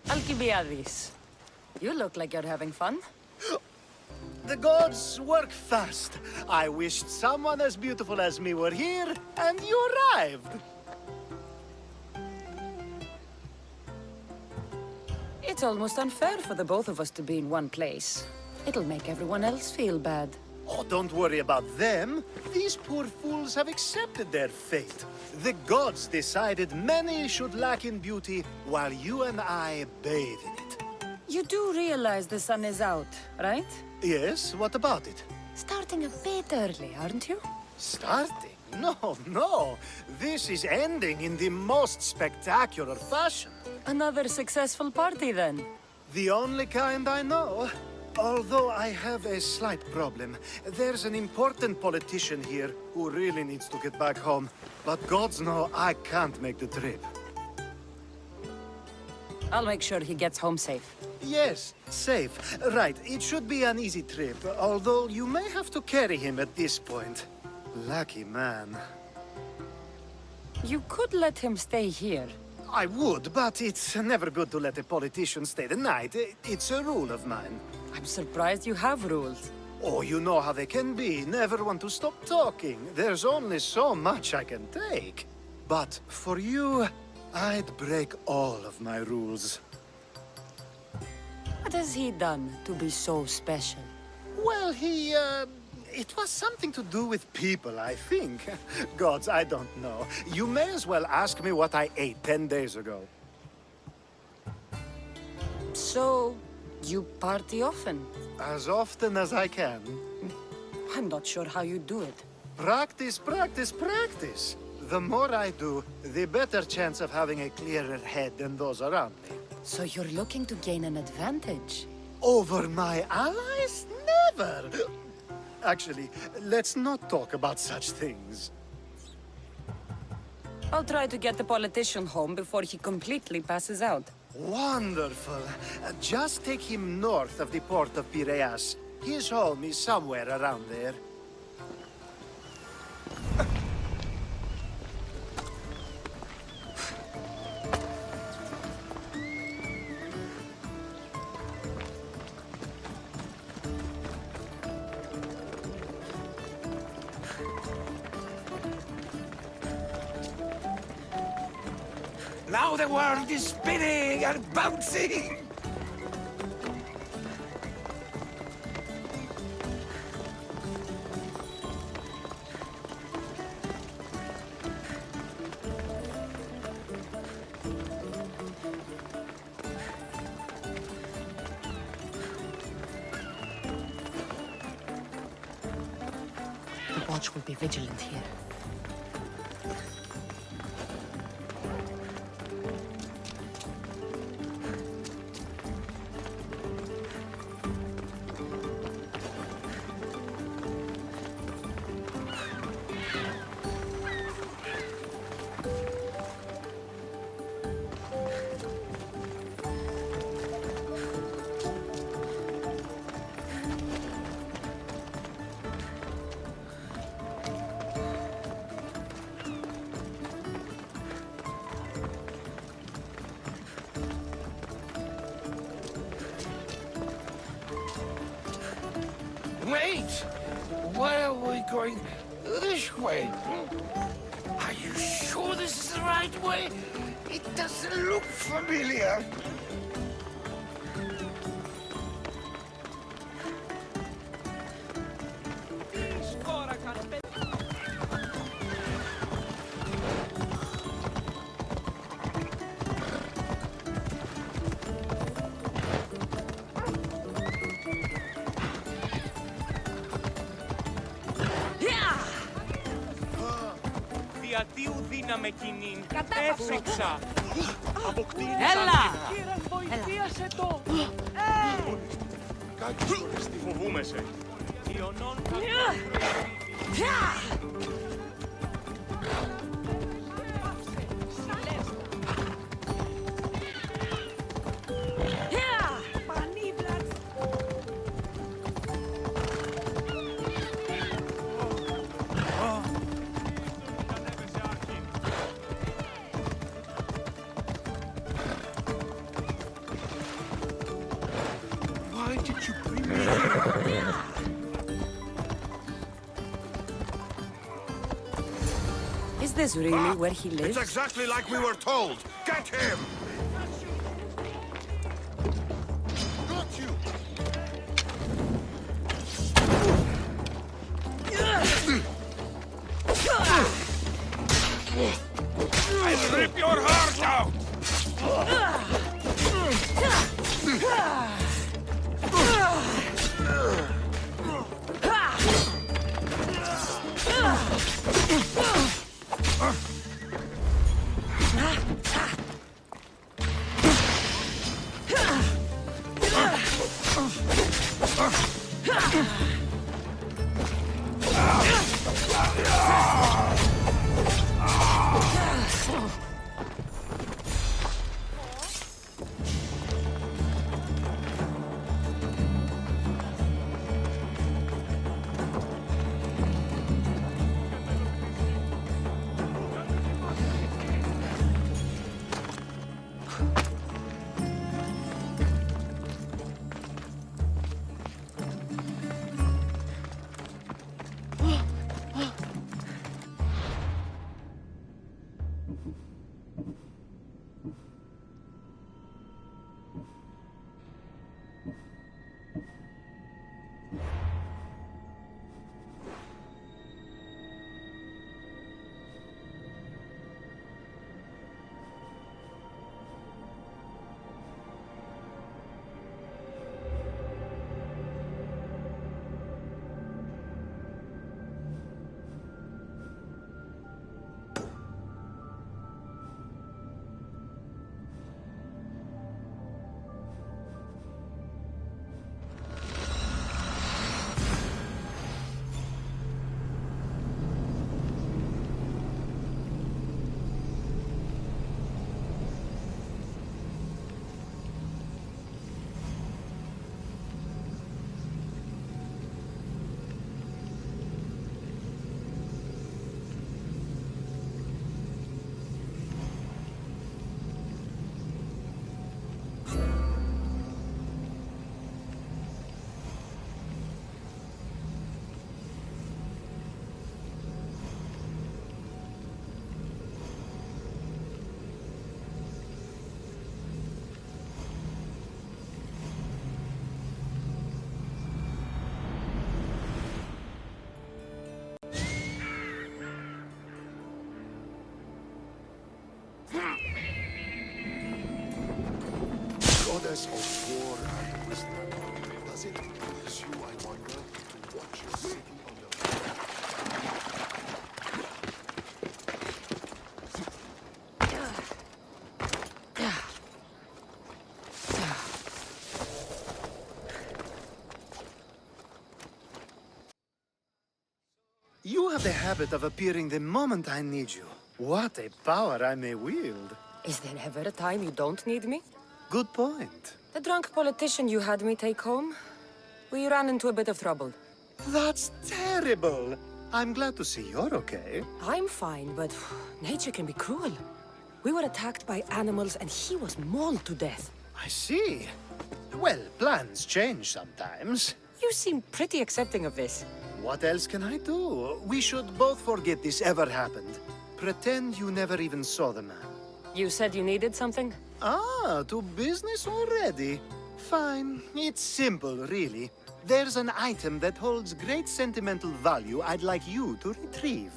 Alkibiades. You look like you're having fun. The gods work fast. I wished someone as beautiful as me were here, and you arrived. It's almost unfair for the both of us to be in one place. It'll make everyone else feel bad. Oh, don't worry about them. These poor fools have accepted their fate. The gods decided many should lack in beauty, while you and I bathe in it. You do realize the sun is out, right? Yes, what about it? Starting a bit early, aren't you? Starting? No. This is ending in the most spectacular fashion. Another successful party, then. The only kind I know. Although I have a slight problem. There's an important politician here who really needs to get back home. But gods know I can't make the trip. I'll make sure he gets home safe. Yes, safe. Right, it should be an easy trip, although you may have to carry him at this point. Lucky man. You could let him stay here. I would, but it's never good to let a politician stay the night. It's a rule of mine. I'm surprised you have rules. Oh, you know how they can be. Never want to stop talking. There's only so much I can take. But for you, I'd break all of my rules. What has he done to be so special? Well, it was something to do with people, I think. Gods, I don't know. You may as well ask me what I ate 10 days ago. So, you party often? As often as I can. I'm not sure how you do it. Practice. The more I do, the better chance of having a clearer head than those around me. So you're looking to gain an advantage? Over my allies? Never! Actually, let's not talk about such things. I'll try to get the politician home before he completely passes out. Wonderful. Just take him north of the port of Piraeus. His home is somewhere around there. Now the world is spinning and bouncing! The watch will be vigilant here. Wait! Why are we going this way? Are you sure this is the right way? It doesn't look familiar. Διατίου δύναμε κοινήν, έφυξα. Αποκτήνεις Έλα! άμυνα. Βοηθίασε το! Κάτι σωρεστή. Φοβούμαι σε. Ιωνών Is this really where he lives? It's exactly like we were told. Get him! Got you! I'll rip your heart out! Goddess of war and wisdom, does it please you, I wonder, to watch your city under You have the habit of appearing the moment I need you. What a power I may wield. Is there ever a time you don't need me? Good point. The drunk politician you had me take home? We ran into a bit of trouble. That's terrible. I'm glad to see you're okay. I'm fine, but nature can be cruel. We were attacked by animals and he was mauled to death. I see. Well, plans change sometimes. You seem pretty accepting of this. What else can I do? We should both forget this ever happened. Pretend you never even saw the man. You said you needed something? Ah, to business already? Fine. It's simple, really. There's an item that holds great sentimental value I'd like you to retrieve.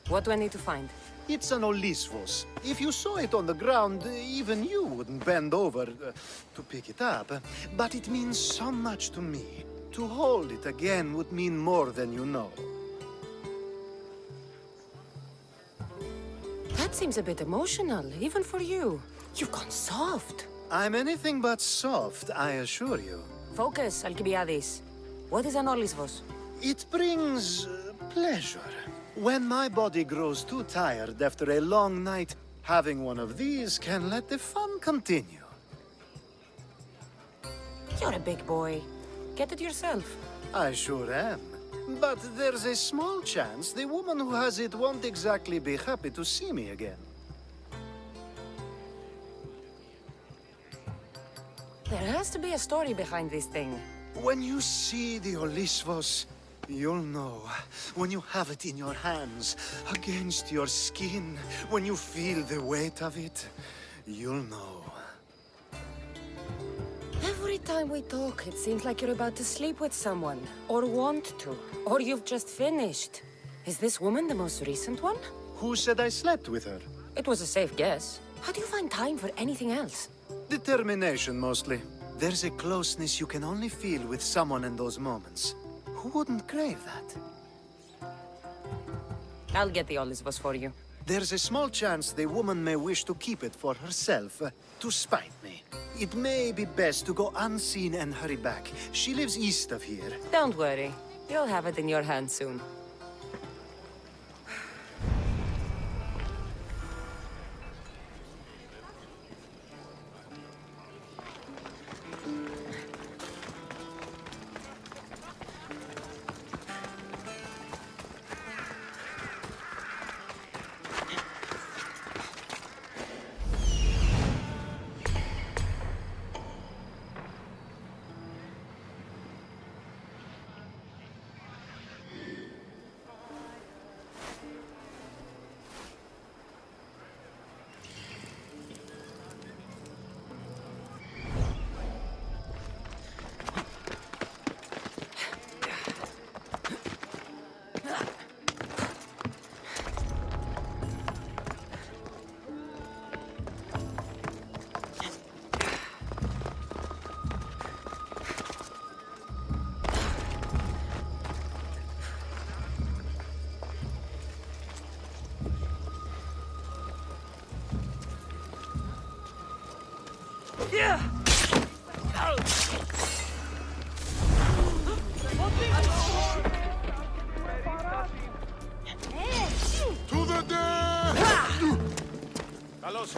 What do I need to find? It's an Olisvos. If you saw it on the ground, even you wouldn't bend over to pick it up. But it means so much to me. To hold it again would mean more than you know. That seems a bit emotional, even for you. You've gone soft. I'm anything but soft, I assure you. Focus, Alkibiades. What is an Olisvos? It brings pleasure. When my body grows too tired after a long night, having one of these can let the fun continue. You're a big boy. Get it yourself. I sure am. But there's a small chance the woman who has it won't exactly be happy to see me again. There has to be a story behind this thing. When you see the Olisvos, you'll know. When you have it in your hands, against your skin, when you feel the weight of it, you'll know. Every time we talk, it seems like you're about to sleep with someone. Or want to. Or you've just finished. Is this woman the most recent one? Who said I slept with her? It was a safe guess. How do you find time for anything else? Determination, mostly. There's a closeness you can only feel with someone in those moments. Who wouldn't crave that? I'll get the Olisvos for you. There's a small chance the woman may wish to keep it for herself, to spite me. It may be best to go unseen and hurry back. She lives east of here. Don't worry. You'll have it in your hand soon. To the dead! Καλώς.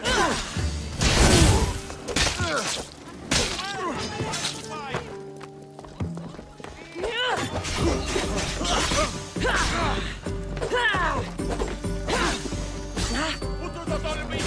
Πού το τόλμη!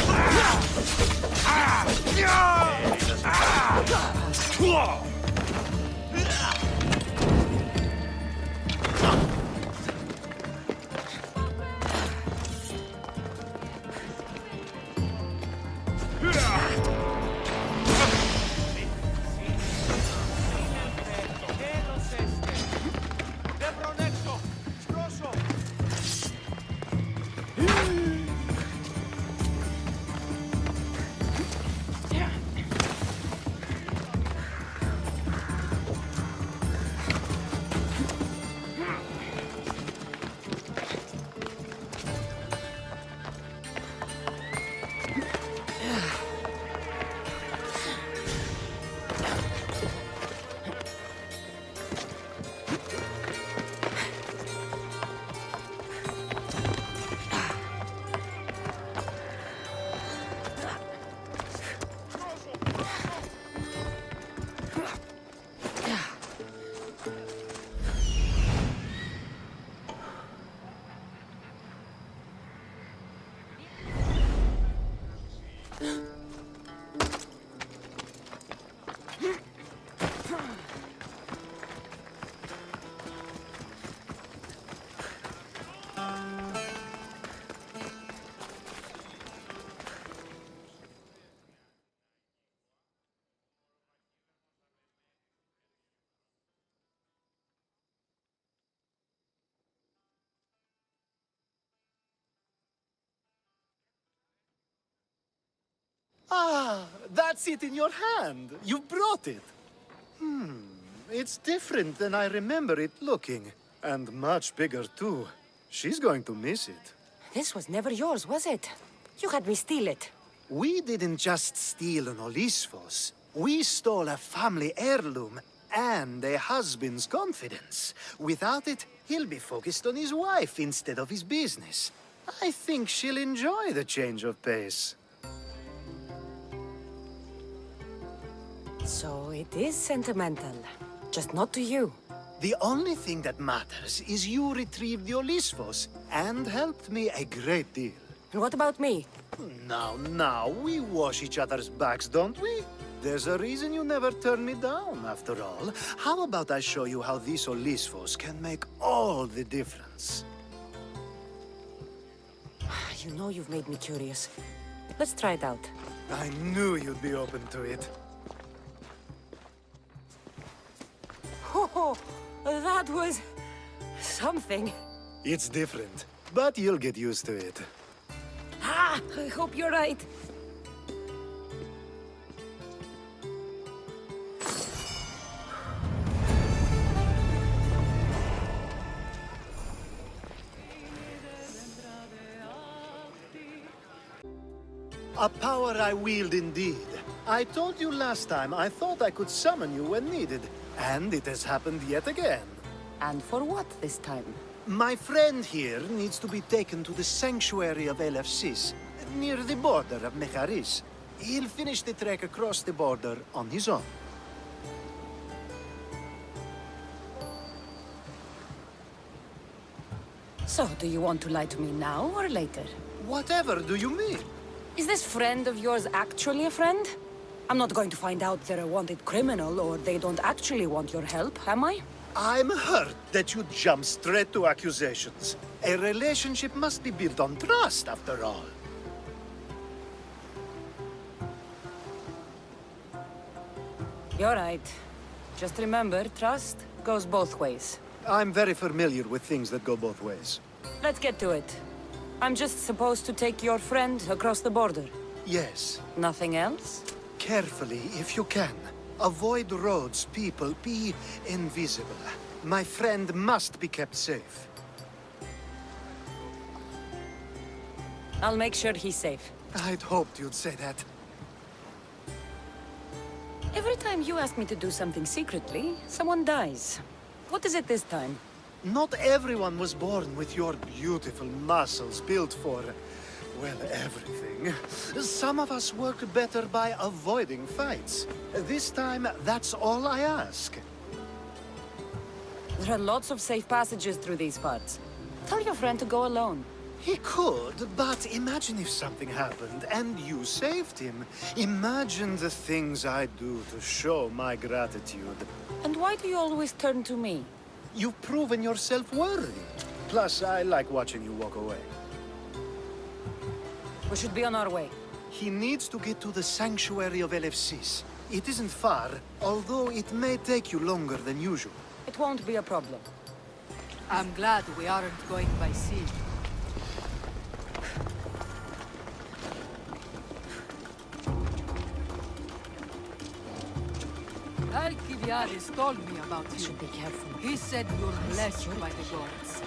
Ah, that's it in your hand. You brought it. It's different than I remember it looking. And much bigger, too. She's going to miss it. This was never yours, was it? You had me steal it. We didn't just steal an Olisvos. We stole a family heirloom and a husband's confidence. Without it, he'll be focused on his wife instead of his business. I think she'll enjoy the change of pace. So it is sentimental. Just not to you. The only thing that matters is you retrieved the Olisvos and helped me a great deal. And what about me? Now, we wash each other's backs, don't we? There's a reason you never turned me down, after all. How about I show you how these Olisfos can make all the difference? You know you've made me curious. Let's try it out. I knew you'd be open to it. Oh, that was... something. It's different, but you'll get used to it. Ah, I hope you're right. A power I wield indeed. I told you last time I thought I could summon you when needed, and it has happened yet again. And for what this time? My friend here needs to be taken to the sanctuary of Elefsis, near the border of Mecharis. He'll finish the trek across the border on his own. So, do you want to lie to me now or later? Whatever do you mean? Is this friend of yours actually a friend? I'm not going to find out they're a wanted criminal or they don't actually want your help, am I? I'm hurt that you jump straight to accusations. A relationship must be built on trust, after all. You're right. Just remember, trust goes both ways. I'm very familiar with things that go both ways. Let's get to it. I'm just supposed to take your friend across the border. Yes, Nothing else? carefully if you can. Avoid roads, people, be invisible. My friend must be kept safe. I'll make sure he's safe. I'd hoped you'd say that. Every time you ask me to do something secretly, someone dies. What is it this time? Not everyone was born with your beautiful muscles built for, well, everything. Some of us work better by avoiding fights. This time, that's all I ask. There are lots of safe passages through these parts. Tell your friend to go alone. He could, but imagine if something happened and you saved him. Imagine the things I'd do to show my gratitude. And why do you always turn to me? You've proven yourself worthy. Plus, I like watching you walk away. We should be on our way. He needs to get to the sanctuary of Elefsis. It isn't far, although it may take you longer than usual. It won't be a problem. I'm glad we aren't going by sea. Alkibiades told me about you. Should be careful. He said you're blessed by the gods.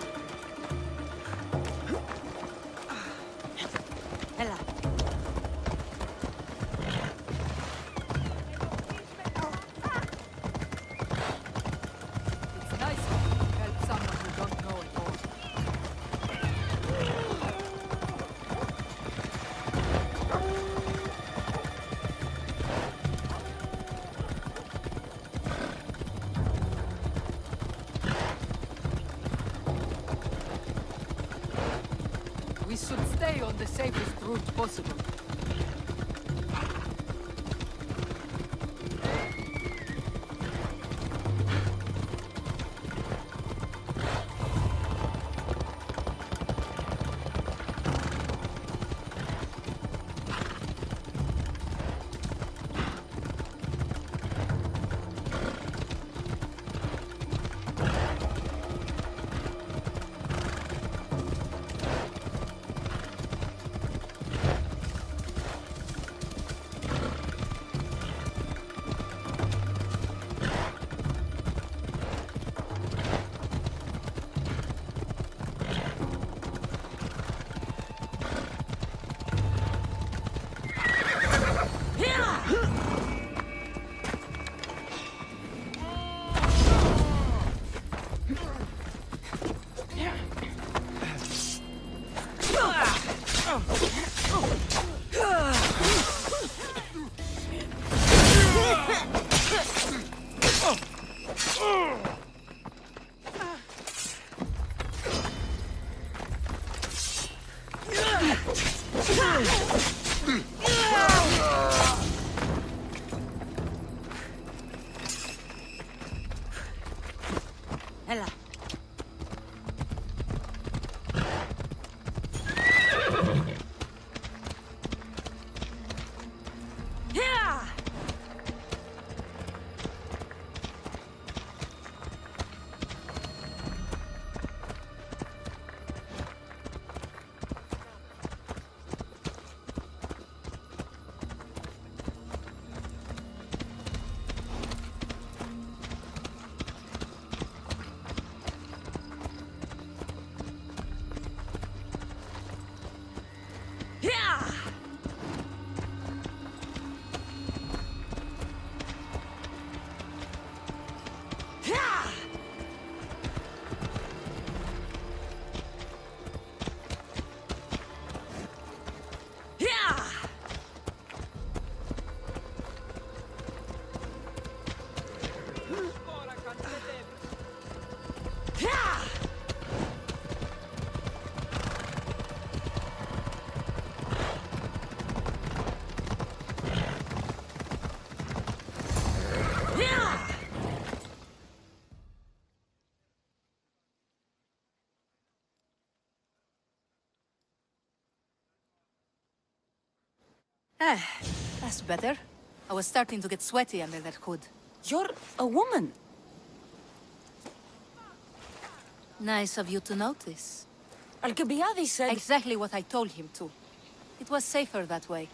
Ella. It's nice to help someone who don't know it all. We should stay on the safest route possible. That's better. I was starting to get sweaty under that hood. You're a woman. Nice of you to notice. Alkibiades said... Exactly what I told him to. It was safer that way.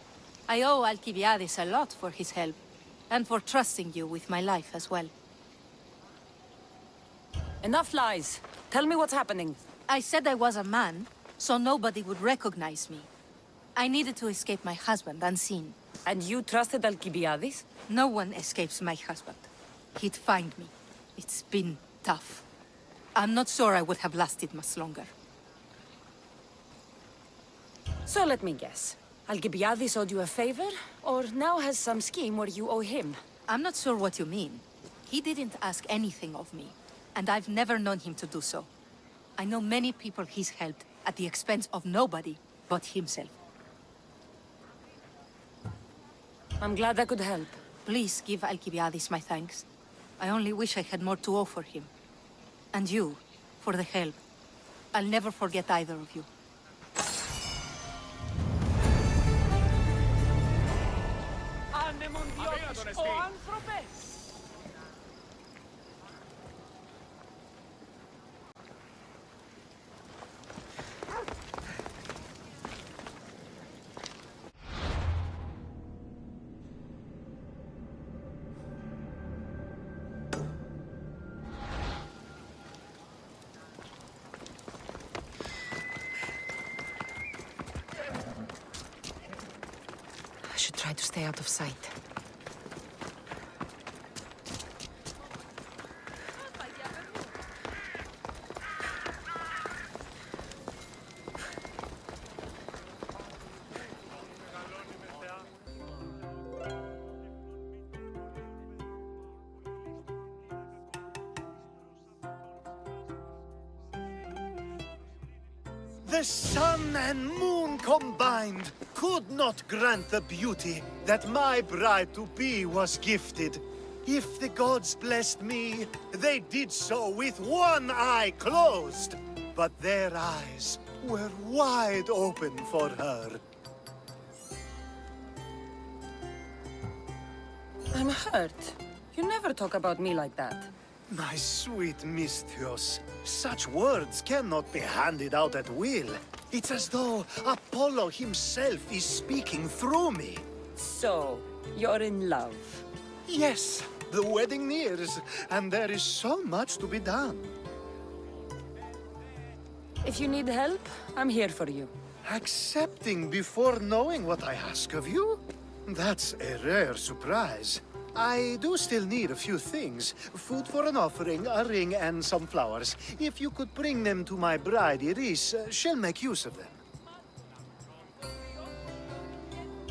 I owe Alkibiades a lot for his help, and for trusting you with my life as well. Enough lies. Tell me what's happening. I said I was a man, so nobody would recognize me. I needed to escape my husband unseen. And you trusted Alkibiades? No one escapes my husband. He'd find me. It's been tough. I'm not sure I would have lasted much longer. So let me guess. Alkibiades owed you a favor, or now has some scheme where you owe him? I'm not sure what you mean. He didn't ask anything of me, and I've never known him to do so. I know many people he's helped at the expense of nobody but himself. I'm glad I could help. Please give Alkibiades my thanks. I only wish I had more to offer him. And you, for the help. I'll never forget either of you. I should try to stay out of sight. The sun and moon combined could not grant the beauty that my bride-to-be was gifted. If the gods blessed me, they did so with one eye closed. But their eyes were wide open for her. I'm hurt. You never talk about me like that. My sweet Misthios, such words cannot be handed out at will. It's as though Apollo himself is speaking through me. So, you're in love. Yes, the wedding nears, and there is so much to be done. If you need help, I'm here for you. Accepting before knowing what I ask of you? That's a rare surprise. I do still need a few things. Food for an offering, a ring, and some flowers. If you could bring them to my bride, Iris, she'll make use of them.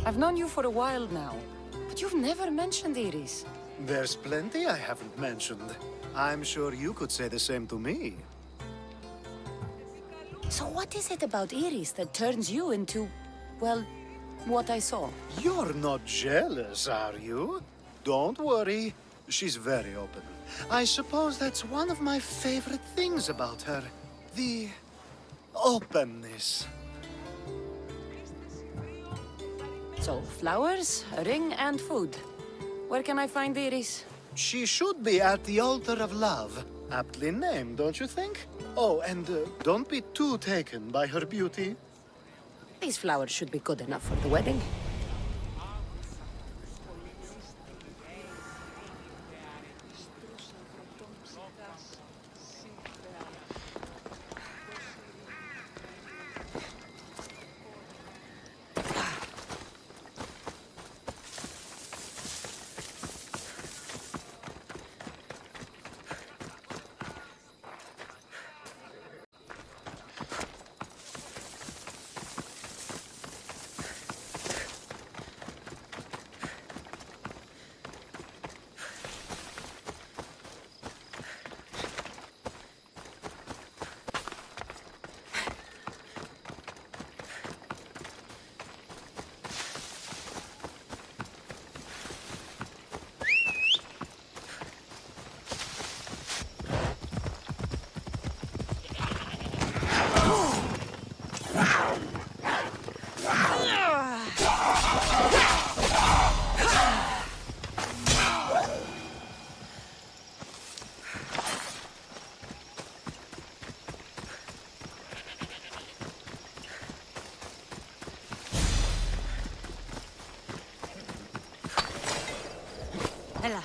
I've known you for a while now, but you've never mentioned Iris. There's plenty I haven't mentioned. I'm sure you could say the same to me. So what is it about Iris that turns you into, well, what I saw? You're not jealous, are you? Don't worry. She's very open. I suppose that's one of my favorite things about her. The openness. So, flowers, a ring, and food. Where can I find Iris? She should be at the altar of love. Aptly named, don't you think? Oh, and don't be too taken by her beauty. These flowers should be good enough for the wedding. Ella.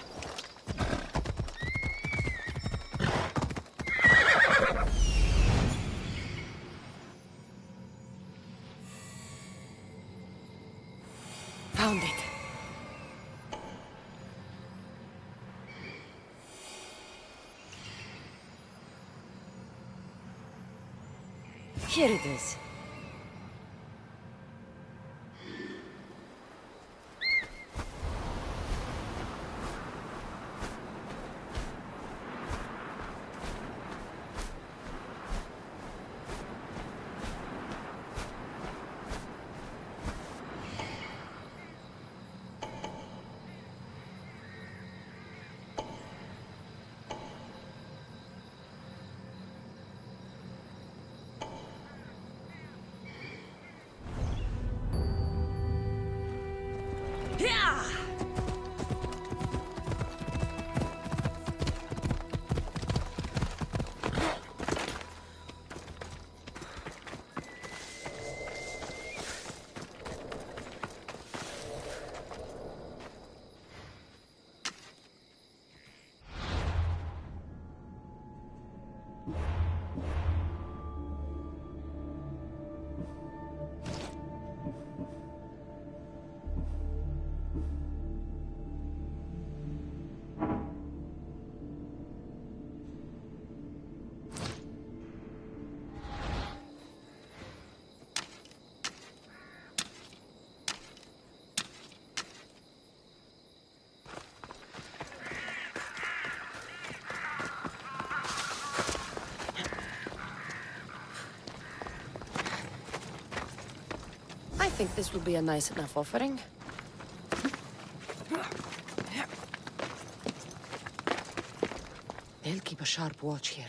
Found it. Here it is. Yeah! I think this will be a nice enough offering. They'll keep a sharp watch here.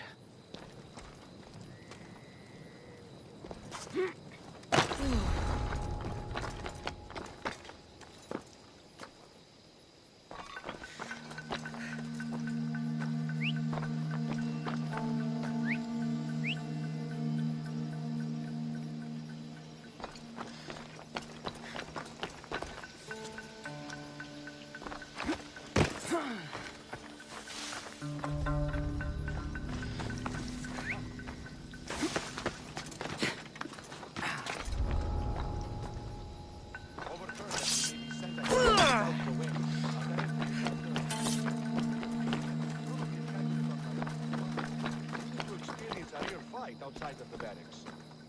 Outside of the barracks.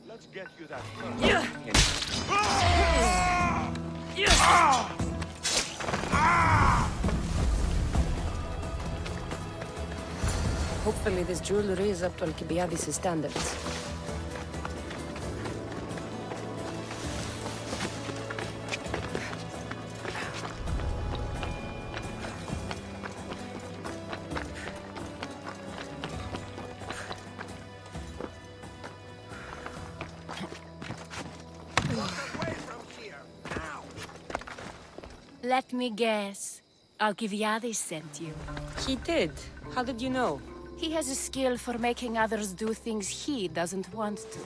Let's get you that first. Hopefully this jewelry is up to Alkibiades' standards. Let me guess. Alkibiades sent you. He did. How did you know? He has a skill for making others do things he doesn't want to.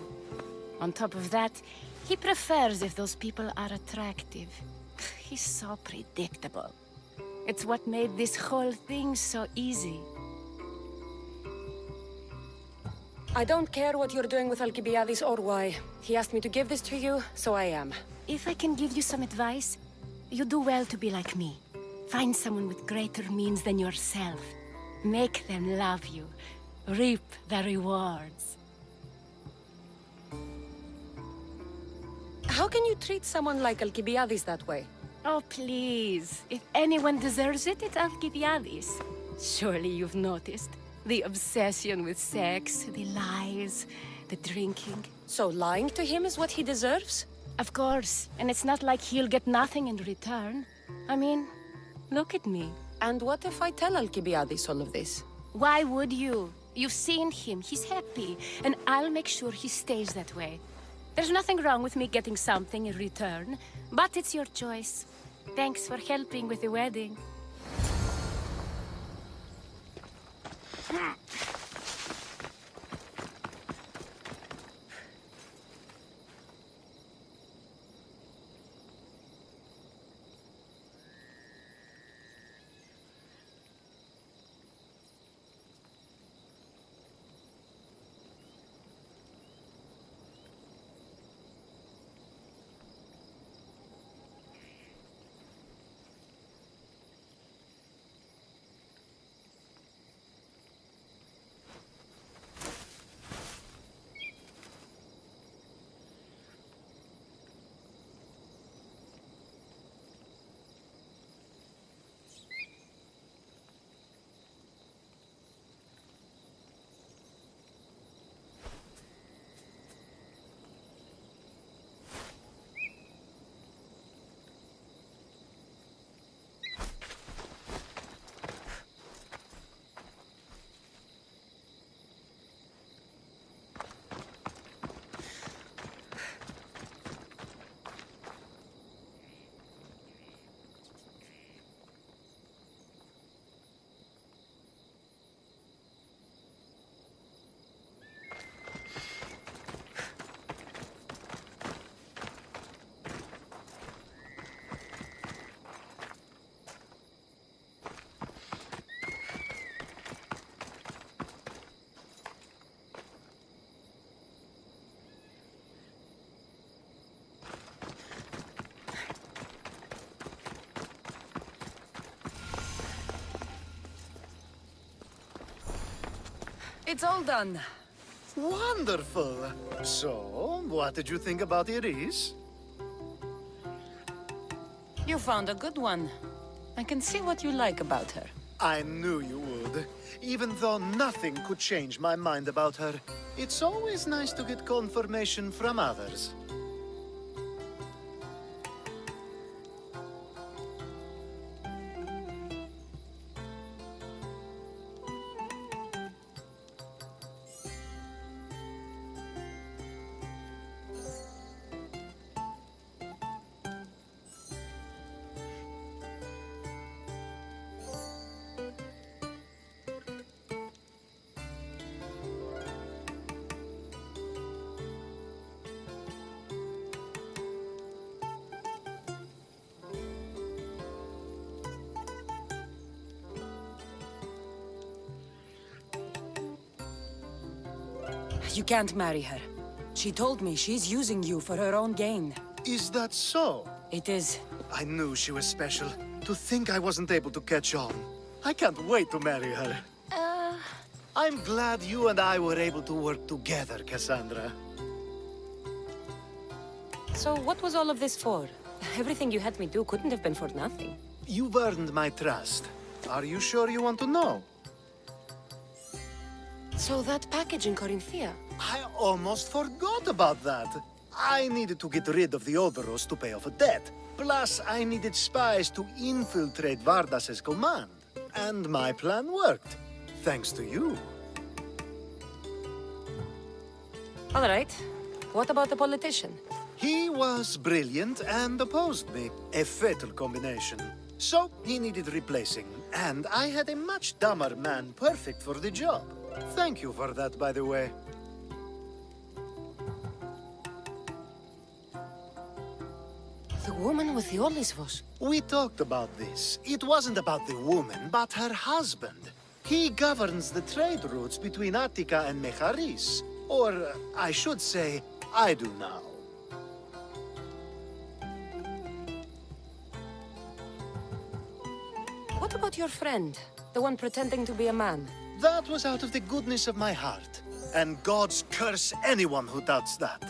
On top of that, he prefers if those people are attractive. He's so predictable. It's what made this whole thing so easy. I don't care what you're doing with Alkibiades or why. He asked me to give this to you, so I am. If I can give you some advice, you do well to be like me. Find someone with greater means than yourself. Make them love you. Reap the rewards. How can you treat someone like Alkibiades that way? Oh, please. If anyone deserves it, it's Alkibiades. Surely you've noticed. The obsession with sex, the lies, the drinking. So lying to him is what he deserves? Of course. And it's not like he'll get nothing in return. I mean, look at me. And what if I tell Alkibiades all of this? Why would you? You've seen him. He's happy. And I'll make sure he stays that way. There's nothing wrong with me getting something in return. But it's your choice. Thanks for helping with the wedding. It's all done. Wonderful. So, what did you think about Iris? You found a good one. I can see what you like about her. I knew you would. Even though nothing could change my mind about her, it's always nice to get confirmation from others. You can't marry her. She told me she's using you for her own gain. Is that so? It is. I knew she was special. To think I wasn't able to catch on. I can't wait to marry her. I'm glad you and I were able to work together, Cassandra. So what was all of this for? Everything you had me do couldn't have been for nothing. You've earned my trust. Are you sure you want to know? So that package in Corinthia? I almost forgot about that. I needed to get rid of the Oberos to pay off a debt. Plus, I needed spies to infiltrate Vardas's command. And my plan worked. Thanks to you. All right. What about the politician? He was brilliant and opposed me. A fatal combination. So, he needed replacing. And I had a much dumber man perfect for the job. Thank you for that, by the way. The woman with the Olisvos. We talked about this. It wasn't about the woman, but her husband. He governs the trade routes between Attica and Mecharis. Or, I should say, I do now. What about your friend? The one pretending to be a man? That was out of the goodness of my heart. And gods curse anyone who doubts that.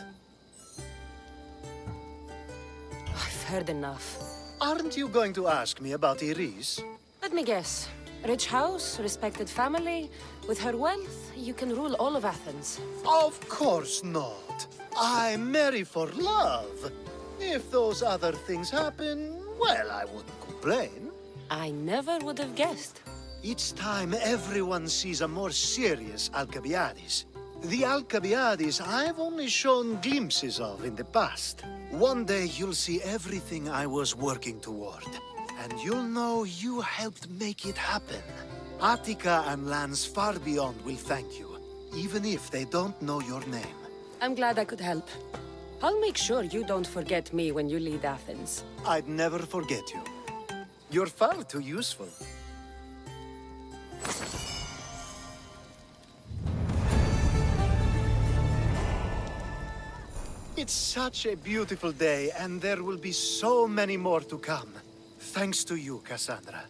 I've heard enough. Aren't you going to ask me about Iris? Let me guess. Rich house, respected family. With her wealth, you can rule all of Athens. Of course not. I marry for love. If those other things happen, well, I wouldn't complain. I never would have guessed. Each time everyone sees a more serious Alkibiades. The Alkibiades I've only shown glimpses of in the past. One day you'll see everything I was working toward. And you'll know you helped make it happen. Attica and lands far beyond will thank you, even if they don't know your name. I'm glad I could help. I'll make sure you don't forget me when you lead Athens. I'd never forget you. You're far too useful. It's such a beautiful day, and there will be so many more to come. Thanks to you, Cassandra.